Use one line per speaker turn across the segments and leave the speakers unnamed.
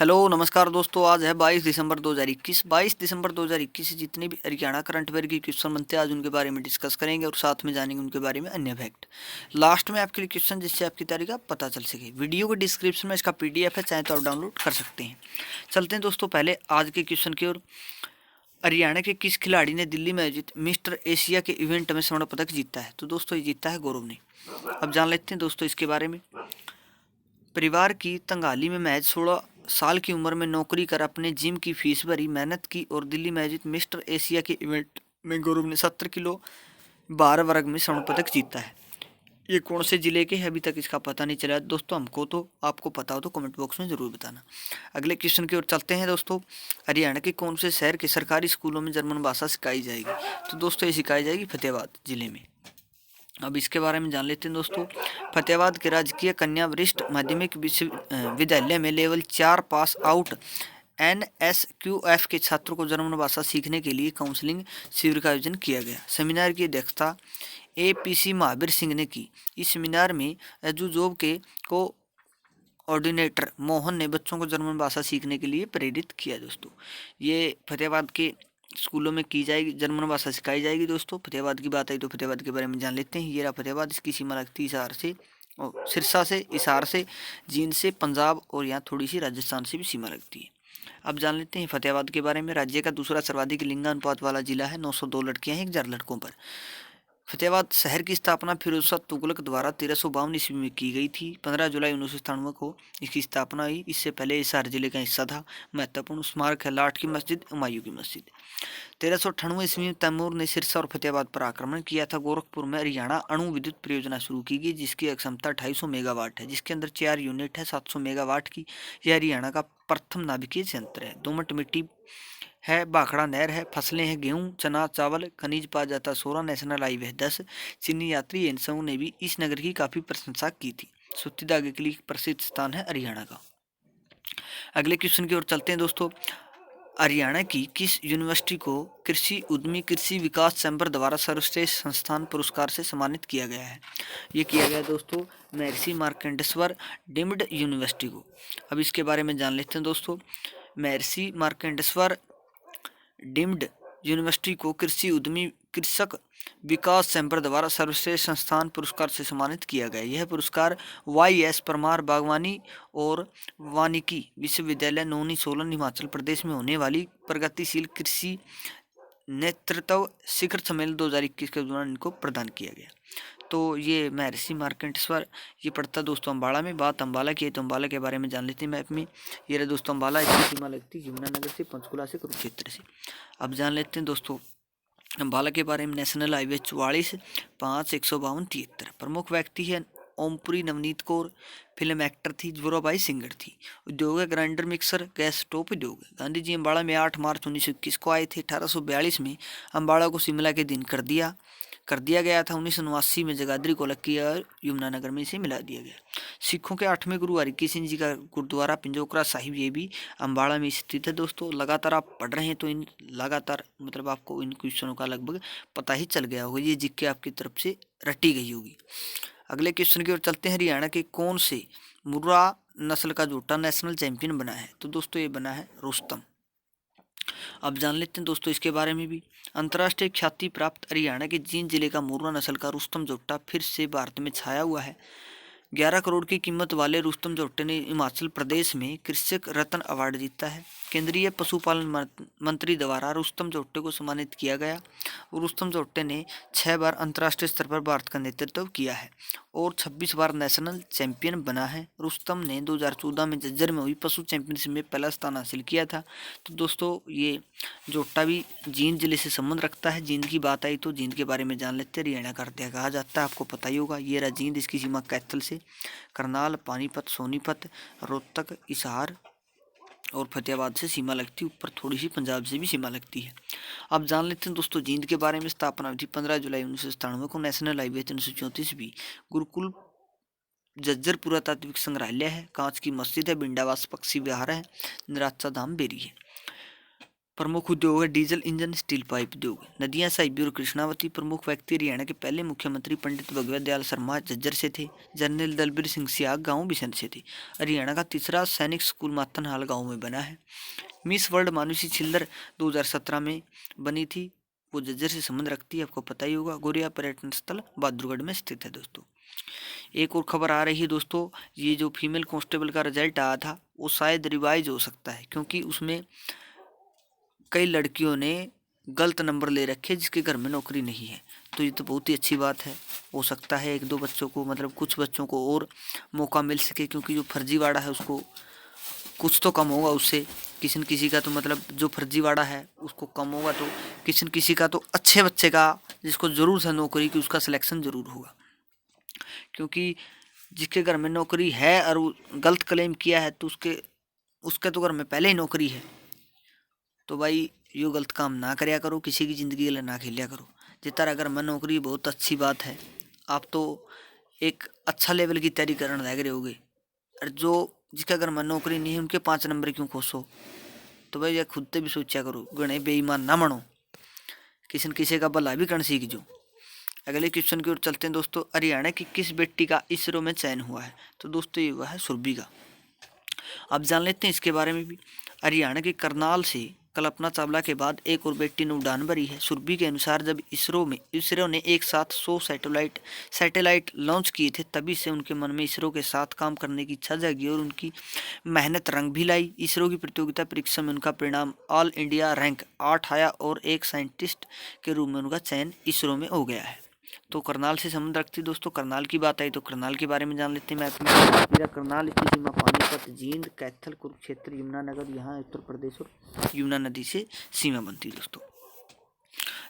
Hello नमस्कार दोस्तों। आज है 22 दिसंबर 2021। 22 दिसंबर 2021 से जितने भी हरियाणा करंट अफेयर के क्वेश्चन बनते हैं आज उनके बारे में डिस्कस करेंगे और साथ में जानेंगे उनके बारे में अन्य फैक्ट। लास्ट में आपके लिए क्वेश्चन जिससे आपकी तैयारी का पता चल सके। वीडियो के डिस्क्रिप्शन में इसका पीडीएफ है, चाहे तो आप डाउनलोड कर सकते हैं। चलते हैं दोस्तों पहले आज के क्वेश्चन की ओर। हरियाणा के किस खिलाड़ी ने दिल्ली में आयोजित मिस्टर एशिया के इवेंट में स्वर्ण पदक जीता है? तो दोस्तों ये जीता है गौरव ने। अब जान लेते हैं दोस्तों इसके बारे में। परिवार की तंगाली में महज 16 साल की उम्र में नौकरी कर अपने जिम की फीस भरी, मेहनत की और दिल्ली में आयोजित मिस्टर एशिया के इवेंट में गौरव ने 70 किलो भार वर्ग में स्वर्ण पदक जीता है। ये कौन से जिले के है अभी तक इसका पता नहीं चला दोस्तों। हमको तो आपको पता हो तो कमेंट बॉक्स में जरूर बताना। अगले क्वेश्चन की ओर चलते हैं दोस्तों। हरियाणा के कौन से शहर के सरकारी स्कूलों में जर्मन भाषा सिखाई जाएगी? तो दोस्तों ये सिखाई जाएगी फतेहाबाद जिले में। अब इसके बारे में जान लेते हैं दोस्तों। फतेहाबाद के राजकीय कन्या वरिष्ठ माध्यमिक विद्यालय में लेवल 4 पास आउट NSQF के छात्रों को जर्मन भाषा सीखने के लिए काउंसलिंग शिविर का आयोजन किया गया। सेमिनार की अध्यक्षता APC महावीर सिंह ने की। इस सेमिनार में एजुजोब के कोऑर्डिनेटर मोहन ने बच्चों को जर्मन भाषा सीखने के लिए प्रेरित किया। दोस्तों ये फतेहाबाद के स्कूलों में की जाएगी, जर्मन भाषा सिखाई जाएगी। दोस्तों फतेहाबाद की बात आई तो फतेहाबाद के बारे में जान लेते हैं। ये रहा फतेहाबाद। इसकी सीमा लगती है हिसार से और सिरसा से, हिसार से, जींद से, पंजाब और यहाँ थोड़ी सी राजस्थान से भी सीमा लगती है। अब जान लेते हैं फतेहाबाद के बारे में। राज्य का दूसरा सर्वाधिक लिंगानुपात वाला जिला है। 902 लड़कियां हैं 1000 लड़कों पर। फतेहाबाद शहर की स्थापना फिरोज शाह तुगलक द्वारा 1352 ईस्वी में की गई थी। 15 जुलाई 1997 को इसकी स्थापना हुई। इससे पहले हिसार जिले का हिस्सा था। महत्वपूर्ण स्मारक है लाट की मस्जिद, हुमायूं की मस्जिद। 1398 ईस्वी में तैमूर ने सिरसा और फतेहाबाद पर आक्रमण किया था। गोरखपुर में हरियाणा अणु विद्युत परियोजना शुरू की गई जिसकी क्षमता 250 मेगावाट है, जिसके अंदर 4 यूनिट है 700 मेगावाट की। यह हरियाणा का प्रथम नाभिकीय संयंत्र है। दोमट मिट्टी है, भाखड़ा नहर है, फसलें हैं गेहूं, चना, चावल, खनिज पाया जाता सोरा, नेशनल हाईवे 10। चीनी यात्री एनसंग ने भी इस नगर की काफी प्रशंसा की थी। सूती धागे के लिए प्रसिद्ध स्थान है हरियाणा का। अगले क्वेश्चन की ओर चलते हैं दोस्तों। हरियाणा की किस यूनिवर्सिटी को कृषि उद्यमी कृषि विकास चैम्बर द्वारा सर्वश्रेष्ठ संस्थान पुरस्कार से सम्मानित किया गया है? ये किया गया दोस्तों महर्षि मार्कंडेश्वर डीम्ड यूनिवर्सिटी को। अब इसके बारे में जान लेते हैं दोस्तों। महर्षि मार्कंडेश्वर डीम्ड यूनिवर्सिटी को कृषि उद्यमी कृषक विकास चैम्बर द्वारा सर्वश्रेष्ठ संस्थान पुरस्कार से सम्मानित किया गया। यह पुरस्कार YS परमार बागवानी और वानिकी विश्वविद्यालय नौनी सोलन हिमाचल प्रदेश में होने वाली प्रगतिशील कृषि नेतृत्व शिखर सम्मेलन 2021 के दौरान इनको प्रदान किया गया। तो ये महर्षि मार्कंडेश्वर ये पड़ता दोस्तों अम्बाला में। बात अम्बाला की है तो अम्बाला के बारे में जान लेते हैं मैप में। ये रहा दोस्तों अम्बाला। इसकी सीमा लगती है यमुनानगर से, पंचकुला से, कुरुक्षेत्र से। अब जान लेते हैं दोस्तों अम्बाला के बारे में। National highway 44 5 152 73। प्रमुख व्यक्ति है ओमपुरी नवनीत कौर। फिल्म एक्टर थी जोराबाई सिंगर थी। उद्योग है ग्राइंडर मिक्सर गैस स्टोव उद्योग। गांधी जी अम्बाड़ा में 8 मार्च 1921 को आए थे। 1842 में अम्बाड़ा को शिमला के दिन कर दिया गया था। 1979 में जगाधरी को अलग किया और यमुनानगर में इसे मिला दिया गया। सिखों के 8वें गुरु हरकिशन सिंह जी का गुरुद्वारा पिंजोकरा साहिब ये भी अम्बाड़ा में स्थित है। दोस्तों लगातार आप पढ़ रहे हैं तो इन लगातार मतलब आपको इन क्वेश्चनों का लगभग पता ही चल गया होगा। ये जिक्के आपकी तरफ से रटी गई होगी। अगले क्वेश्चन की ओर चलते हैं। हरियाणा के कौन से मुर्रा नस्ल का जोटा नेशनल चैंपियन बना है? तो दोस्तों ये बना है रुस्तम। अब जान लेते हैं दोस्तों इसके बारे में भी। अंतर्राष्ट्रीय ख्याति प्राप्त हरियाणा के जींद जिले का मुर्रा नस्ल का रुस्तम जोटा फिर से भारत में छाया हुआ है। 11 करोड़ की कीमत वाले रुस्तम जोटे ने हिमाचल प्रदेश में कृषक रत्न अवार्ड जीता है। केंद्रीय पशुपालन मंत्री द्वारा रुस्तम जोटे को सम्मानित किया गया। रुस्तम जोटे ने 6 बार अंतर्राष्ट्रीय स्तर पर भारत का नेतृत्व किया है और 26 बार नेशनल चैंपियन बना है। रुस्तम ने 2014 में झज्जर में हुई पशु चैंपियनशिप में पहला स्थान हासिल किया था। तो दोस्तों ये जोटा भी जींद जिले से संबंध रखता है। जींद की बात आई तो जींद के बारे में जान लेते हैं। हरियाणा का हृदय कहा जाता है, आपको पता ही होगा। ये रहा जींद। इसकी सीमा कैथल से, करनाल, पानीपत, सोनीपत, रोहतक, हिसार और फतेहाबाद से सीमा लगती है। ऊपर थोड़ी सी पंजाब से भी सीमा लगती है। अब जान लेते हैं दोस्तों जींद के बारे में। स्थापना हुई थी 15 जुलाई 1997 को। नेशनल हाईवे 334 भी। गुरुकुल जज्जर पुरातात्विक संग्रहालय है। कांच की मस्जिद है। बिंडावास पक्षी विहार है। निराचा धाम बेरी है। प्रमुख उद्योग है डीजल इंजन, स्टील पाइप उद्योग। नदियां साहिबी और कृष्णावती। प्रमुख व्यक्ति हरियाणा के पहले मुख्यमंत्री पंडित भगवत दयाल शर्मा झज्जर से थे। जनरल दलबीर सिंह सियाग गांव बिसंद से थे। हरियाणा का तीसरा सैनिक स्कूल मातनहाल गांव में बना है। मिस वर्ल्ड मानुषी छिल्लर 2017 में बनी थी, वो झज्जर से संबंध रखती है, आपको पता ही होगा। गोरिया पर्यटन स्थल बहादुरगढ़ में स्थित है दोस्तों। एक और खबर आ रही है दोस्तों, ये जो फीमेल कांस्टेबल का रिजल्ट आया था वो शायद रिवाइज हो सकता है, क्योंकि उसमें कई लड़कियों ने गलत नंबर ले रखे जिसके घर में नौकरी नहीं है। तो ये तो बहुत ही अच्छी बात है। हो सकता है एक दो बच्चों को, मतलब कुछ बच्चों को और मौका मिल सके, क्योंकि जो फर्जीवाड़ा है उसको कुछ तो कम होगा उससे। किसी न किसी का तो मतलब जो फर्जीवाड़ा है उसको कम होगा, तो किसी न किसी का तो अच्छे बच्चे का जिसको ज़रूर है नौकरी की उसका सिलेक्शन ज़रूर होगा। क्योंकि जिसके घर में नौकरी है और वो गलत क्लेम किया है तो उसके तो घर में पहले ही नौकरी है। तो भाई यो गलत काम ना करया करो, किसी की ज़िंदगी के लिए ना खेलिया करो। जितना अगर मन नौकरी बहुत अच्छी बात है, आप तो एक अच्छा लेवल की तैयारी करने लग रहे होगे। और जो जिसका अगर मन नौकरी नहीं है उनके 5 नंबर क्यों खोसो। तो भाई ये खुद से भी सोचा करो, गणे बेईमान ना मनो, किसी न किसी का भला भी करना सीख जो। अगले क्वेश्चन की ओर चलते हैं दोस्तों। हरियाणा की किस बेटी का इसरो में चयन हुआ है? तो दोस्तों ये हुआ है सुरभि का। अब जान लेते हैं इसके बारे में भी। हरियाणा के करनाल से कल्पना चावला के बाद एक और बेटी ने उड़ान भरी है। सुरभि के अनुसार जब इसरो ने एक साथ 100 सैटेलाइट लॉन्च किए थे, तभी से उनके मन में इसरो के साथ काम करने की इच्छा जागी और उनकी मेहनत रंग भी लाई। इसरो की प्रतियोगिता परीक्षा में उनका परिणाम ऑल इंडिया रैंक 8 आया और एक साइंटिस्ट के रूप में उनका चयन इसरो में हो गया है। तो करनाल से संबंध रखती दोस्तों। करनाल की बात आई तो करनाल के बारे में जान लेते हैं मैप में। मेरा करनाल इसकी सीमा पानीपत, जींद, कैथल, कुरुक्षेत्र, यमुनानगर, यहाँ उत्तर प्रदेश और यमुना नदी से सीमा बनती है दोस्तों।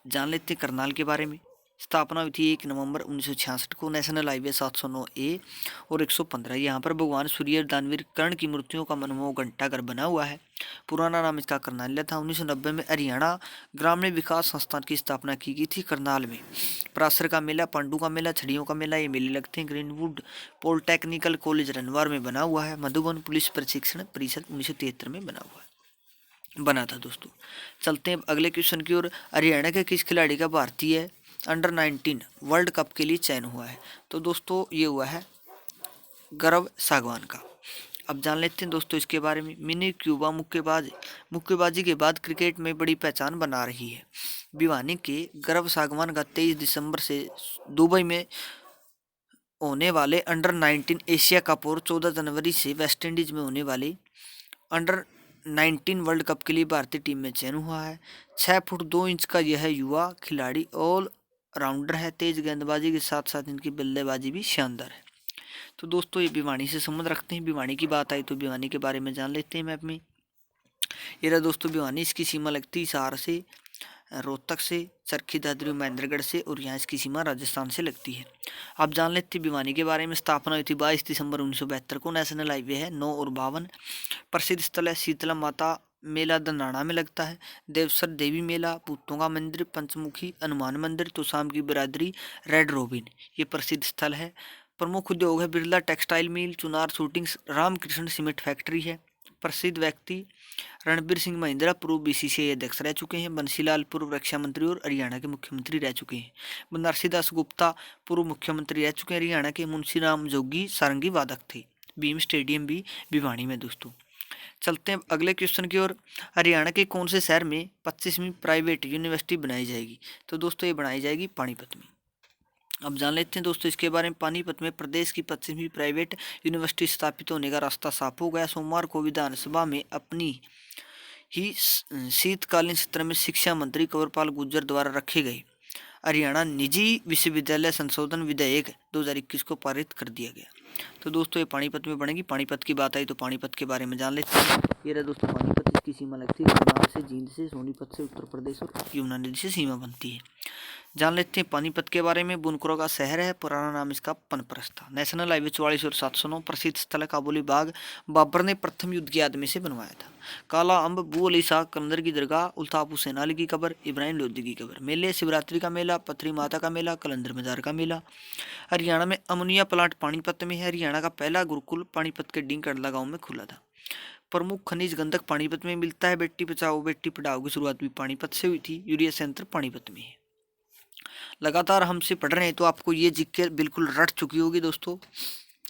जान लेते हैं करनाल के बारे में। स्थापना हुई थी 1 नवंबर 1966 को। नेशनल हाईवे 709A और 115। यहाँ पर भगवान सूर्य दानवीर कर्ण की मूर्तियों का मनमोहक घंटाघर बना हुआ है। पुराना नाम इसका करनाल था। 1990 में हरियाणा ग्रामीण विकास संस्थान की स्थापना की गई थी करनाल में। परासर का मेला, पांडु का मेला, छड़ियों का मेला, ये मेले लगते हैं। ग्रीनवुड पॉलिटेक्निकल कॉलेज रनवार में बना हुआ है। मधुबन पुलिस प्रशिक्षण परिषद 1973 में बना था दोस्तों। चलते हैं अगले क्वेश्चन की ओर। हरियाणा के किस खिलाड़ी का भारतीय अंडर 19 वर्ल्ड कप के लिए चयन हुआ है? तो दोस्तों ये हुआ है गौरव सागवान का। अब जान लेते हैं दोस्तों इसके बारे में। मिनी क्यूबा मुक्केबाजी के बाद क्रिकेट में बड़ी पहचान बना रही है। भिवानी के गौरव सागवान का 23 दिसंबर से दुबई में होने वाले अंडर 19 एशिया कप और 14 जनवरी से वेस्टइंडीज में होने वाले अंडर 19 वर्ल्ड कप के लिए भारतीय टीम में चयन हुआ है। 6 फुट 2 इंच का यह युवा खिलाड़ी ऑल राउंडर है। तेज गेंदबाजी के साथ साथ इनकी बल्लेबाजी भी शानदार है। तो दोस्तों ये भिवानी से संबंध रखते हैं। भिवानी की बात आई तो भिवानी के बारे में जान लेते हैं मैप में। ये रहा दोस्तों भिवानी। इसकी सीमा लगती है हिसार से, रोहतक से, चरखी दादरी, महेंद्रगढ़ से, और यहाँ इसकी सीमा राजस्थान से लगती है। आप जान लेते हैं भिवानी के बारे में। स्थापना हुई थी 22 दिसंबर 1972 को। नेशनल हाईवे है 9 और 52। प्रसिद्ध स्थल है शीतला माता मेला दंडाना में लगता है। देवसर देवी मेला, भूतों का मंदिर, पंचमुखी हनुमान मंदिर, तो शाम की बिरादरी, रेड रोबिन, ये प्रसिद्ध स्थल है। प्रमुख उद्योग है Birla textile mill, Chunar suitings, Ramakrishna cement factory है। प्रसिद्ध व्यक्ति रणबीर सिंह महिंद्रा पूर्व बीसीसीआई अध्यक्ष रह चुके हैं। बंसीलाल पूर्व रक्षा मंत्री और हरियाणा के मुख्यमंत्री रह चुके हैं। बनारसी दास गुप्ता पूर्व मुख्यमंत्री रह चुके हैं। हरियाणा के मुंशी राम जोगी सारंगी वादक थे। भीम स्टेडियम भी भिवानी में दोस्तों। चलते हैं अगले क्वेश्चन की ओर। हरियाणा के कौन से शहर में 25वीं प्राइवेट यूनिवर्सिटी बनाई जाएगी? तो दोस्तों ये बनाई जाएगी पानीपत में। अब जान लेते हैं दोस्तों इसके बारे में। पानीपत में प्रदेश की 25वीं प्राइवेट यूनिवर्सिटी स्थापित होने का रास्ता साफ हो गया। सोमवार को विधानसभा में अपनी ही शीतकालीन सत्र में शिक्षा मंत्री कंवरपाल गुर्जर द्वारा रखे गए हरियाणा निजी विश्वविद्यालय संशोधन विधेयक 2021 को पारित कर दिया गया। तो दोस्तों ये पानीपत में बनेगी। पानीपत की बात आई तो पानीपत के बारे में जान लेते हैं। ये रहा दोस्तों पानीपत। इसकी सीमा लगती है करनाल से, जींद से, सोनीपत से उत्तर प्रदेश और यमुना नदी से सीमा बनती है। जान लेते हैं पानीपत के बारे में। बुनकरों का शहर है। पुराना नाम इसका पनपरस था। नेशनल हाईवे 44 और 709। प्रसिद्ध स्थल है काबुली बाग, बाबर ने प्रथम युद्ध की याद में से बनवाया था। काला अम्ब, बू अली शाह कलंदर की दरगाह, उल्तापू सेनाली की कब्र, इब्राहिम लोधी की कब्र। मेले शिवरात्रि का मेला, पथरी माता का मेला, कलंदर मजार का मेला। हरियाणा में अमोनिया प्लांट पानीपत में है। हरियाणा का पहला गुरुकुल पानीपत के डिंग कंडला गाँव में खुला था। प्रमुख खनिज गंधक पानीपत में मिलता है। बेटी बचाओ बेटी पढ़ाओ की शुरुआत भी पानीपत से हुई थी। यूरिया संयंत्र पानीपत में है। लगातार हमसे पढ़ रहे हैं तो आपको ये जीके बिल्कुल रट चुकी होगी दोस्तों।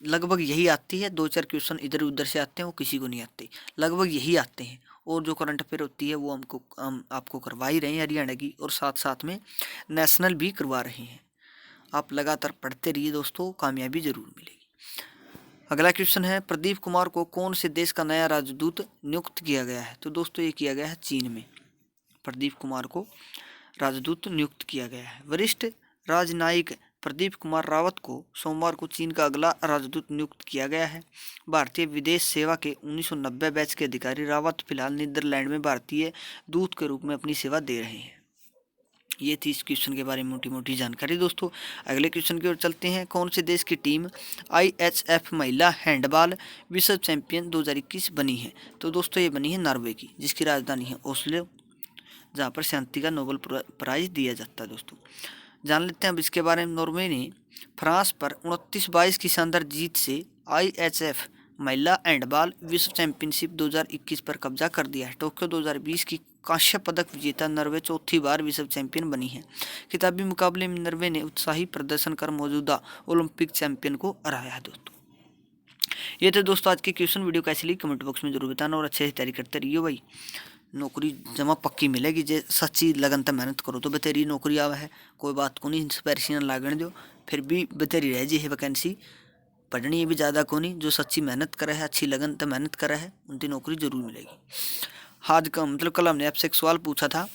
लगभग यही आती है, 2-4 क्वेश्चन इधर उधर से आते हैं, वो किसी को नहीं आते, लगभग यही आते हैं। और जो करंट अफेयर होती है वो हम आपको करवा ही रहे हैं हरियाणा की, और साथ साथ में नेशनल भी करवा रहे हैं। आप लगातार पढ़ते रहिए दोस्तों, कामयाबी जरूर मिलेगी। अगला क्वेश्चन है, प्रदीप कुमार को कौन से देश का नया राजदूत नियुक्त किया गया है? तो दोस्तों ये किया गया है चीन में। प्रदीप कुमार को राजदूत नियुक्त किया गया है। वरिष्ठ राजनयिक प्रदीप कुमार रावत को सोमवार को चीन का अगला राजदूत नियुक्त किया गया है। भारतीय विदेश सेवा के 1990 बैच के अधिकारी रावत फिलहाल नीदरलैंड में भारतीय दूत के रूप में अपनी सेवा दे रहे हैं। ये थी इस क्वेश्चन के बारे में मोटी मोटी जानकारी दोस्तों। अगले क्वेश्चन की ओर चलते हैं। कौन से देश की टीम IHF महिला हैंडबॉल विश्व चैंपियन 2021 बनी है? तो दोस्तों ये बनी है नॉर्वे की, जिसकी राजधानी है ओस्लो, जहाँ पर शांति का नोबेल प्राइज दिया जाता है दोस्तों। जान लेते हैं अब इसके बारे में। नॉर्वे ने फ्रांस पर 29-22 की शानदार जीत से IHF महिला हैंडबॉल विश्व चैंपियनशिप 2021 पर कब्जा कर दिया है। टोक्यो 2020 की कांस्य पदक विजेता नॉर्वे चौथी बार विश्व चैंपियन बनी है। खिताबी मुकाबले में नॉर्वे ने उत्साही प्रदर्शन कर मौजूदा ओलंपिक चैंपियन को हराया है दोस्तों। ये थे दोस्तों आज की क्वेश्चन। वीडियो कैसी लगी कमेंट बॉक्स में जरूर बताना, और अच्छे से तैयारी करते रहिए भाई। नौकरी जमा पक्की मिलेगी जे सच्ची लगन तक मेहनत करो तो बतेरी नौकरी आवा है। कोई बात को नहीं, इंस्पायरेशन लागण दो, फिर भी बतेरी रह जी है वैकेंसी। पढ़नी भी ज़्यादा को नहीं, जो सच्ची मेहनत करे है, अच्छी लगन तक मेहनत करे है, उनकी नौकरी जरूर मिलेगी। आज का मतलब कल हमने आपसे एक सवाल पूछा था,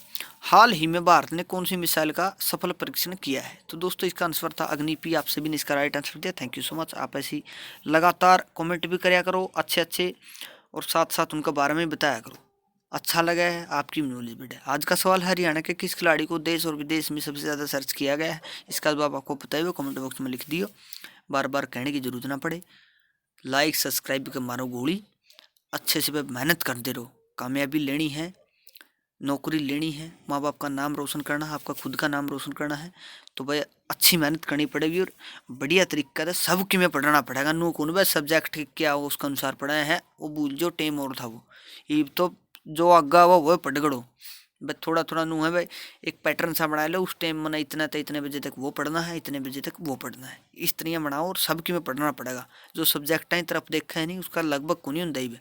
हाल ही में भारत ने कौन सी मिसाइल का सफल परीक्षण किया है? तो दोस्तों इसका आंसर था अग्नि-P। आपसे भी इसका राइट आंसर दिया। Thank you so much. आप ऐसी लगातार कमेंट भी कराया करो अच्छे अच्छे, और साथ साथ उनके बारे में बताया करो। अच्छा लगा है आपकी नॉलेज बढ़े। आज का सवाल, हरियाणा के किस खिलाड़ी को देश और विदेश में सबसे ज़्यादा सर्च किया गया है? इसका जवाब आपको पता है, वो कमेंट बॉक्स में लिख दियो, बार बार कहने की जरूरत ना पड़े। लाइक सब्सक्राइब कर मारो गोली, अच्छे से मेहनत करते रहो। कामयाबी लेनी है, नौकरी लेनी है, माँ बाप का नाम रोशन करना है, आपका खुद का नाम रोशन करना है, तो भाई अच्छी मेहनत करनी पड़ेगी, और बढ़िया तरीका से सब की में पढ़ना पड़ेगा। नो कौन भाई सब्जेक्ट क्या हो उसका अनुसार पढ़ाए हैं, वो भूल जो टेम और था वो, ये तो जो आगा हुआ वो पढ़ गड़ो। बस थोड़ा थोड़ा नू है भाई, एक पैटर्न सा बना लो, उस टाइम मैंने इतना तो इतने बजे तक वो पढ़ना है, इतने बजे तक वो पढ़ना है, इस तरह बनाओ, और सबकी में पढ़ना पड़ेगा। जो सब्जेक्ट तरफ देखा है नहीं उसका लगभग को नहीं होता ही,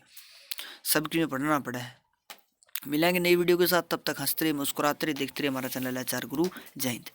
सबकी में पढ़ना पड़ा है। मिलेंगे नई वीडियो के साथ, तब तक हंसते रहिए, मुस्कुराते रहिए, देखते रहिए हमारा चैनल HR गुरु। जय हिंद।